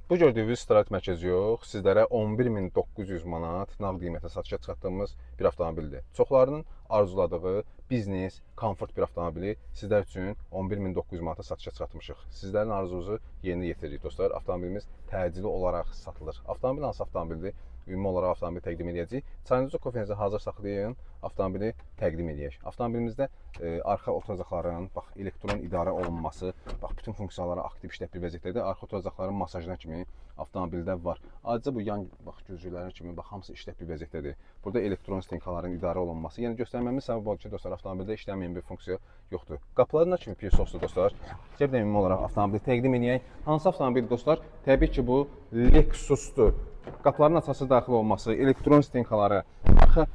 Bu gördüyünüz istirahət mərkəzi yox, sizlərə 11.900 manat nağd qiymətə satışa çıxartdığımız bir avtomobildir. Çoxlarının arzuladığı biznes, komfort bir avtomobili sizlər üçün 11.900 manata satışa çıxartmışıq. Sizlərin arzunuzu yerinə yetiririk dostlar. Avtomobilimiz təcili olaraq satılır. Avtomobil hansı avtomobildir? Ümumi olaraq avtomobili təqdim edəcəyik. Çayınızı, kofenizi hazır saxlayın, avtomobili təqdim edək. Avtomobilimizdə arxa oturacaqların, bax, elektron idarə olunması, bax, bütün funksiyaları aktiv işlək bir vəziyyətdədir. Arxa oturacaqların masajına kimi avtomobildə var. Ayrıca bu yan bax gözcüləri kimi bax hamısı işlək bir vəziyyətdədir. Burada elektron stenkaların idarə olunması. Yəni göstərməmin səbəbi odur ki, dostlar, avtomobildə işləməyən bir funksiya yoxdur. Qapıları nə kimi pirsosdur dostlar? Cəbdə ümumi olaraq avtomobili təqdim edək. Hansı avtomobil dostlar? Təbii ki, bu Lexusdur. Qapıların açası daxil olması, elektron stenkaları, arxa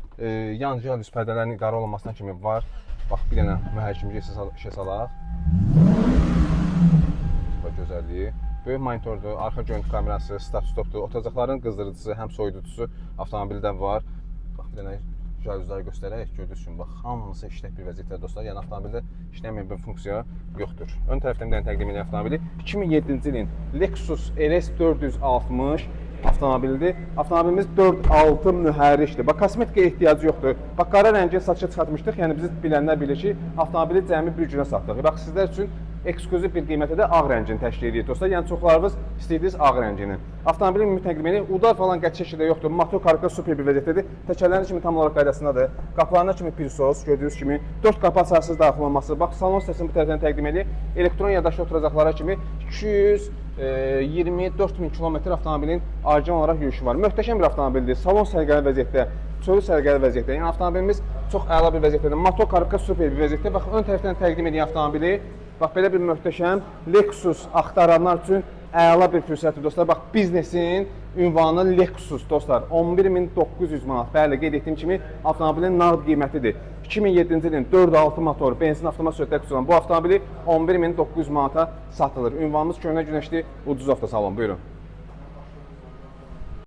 yan jüz pərdələrin idarə olunmasına kimi var. Bax, bir dənə mühərrikimizi işə salaq. Bax, gözəlliyi. Böyük monitordur, arxa görüntü kamerası, start-stopdur. Oturacaqların qızdırıcısı, həm soyuducusu avtomobildə var. Bax, bir dənə jaluzları göstərək, gördüyünüz kimi, bax, hamısı işlək bir vəziyyətdə dostlar. Yəni, avtomobildə işləməyən bir funksiya yoxdur. Ön tərəfdən bir dənə təqdim edən avtomobili 2007-ci ilin Lexus LS 460 avtomobildir. Avtomobilimiz 4.6 mühərrikdir. Bax, kosmetikaya ehtiyacı yoxdur. Bax, qara rəngi satışa çıxartmışdıq. Yəni, bizi bilənlər bilir ki, avtomobili cəmi bir günə satdıq. Bax, sizlər üçün eksklüziv bir qiymətə də ağ rəngini təşkil edirik dostlar. Yəni, çoxlarınız istəyirsiniz ağ rəngini. Avtomobilin ümumi təqdimini udar falan qəti şəkildə yoxdur. Motor karika super bir vəziyyətdədir. Təkərlərin kimi tam olaraq qaydasındadır. Qapılarına kimi pirsos, gördüyünüz kimi 4 qapı açarsız daxil olması. Bax, salon səsini bu tərəfdən təqdim edir. Elektron yaddaşlı oturacaqlara kimi 224.000 kilometr avtomobilin orijinal olaraq yürüyüşü var. Möhtəşəm bir avtomobildir. Salon sərgəli vəziyyətdə, çölü sərgəli vəziyyətdə. Yəni, avtomobilimiz çox əla bir vəziyyətdədir. Motor karika super bir vəziyyətdə. Bax, ön tərəfdən təqdim edən avtomobili. Bax, belə bir möhtəşəm Lexus axtaranlar üçün əla bir fürsətdir dostlar. Bax, biznesin ünvanı Lexus dostlar. 11.900 manat. Bəli, qeyd etdiyim kimi avtomobilin nağd qiymətidir. 2007-ci ilin 4.6 motor, benzin avtomat sürətlə qüsuran bu avtomobili 11.900 manata satılır. Ünvanımız köhnə günəşli ucuz avtosalon. Buyurun.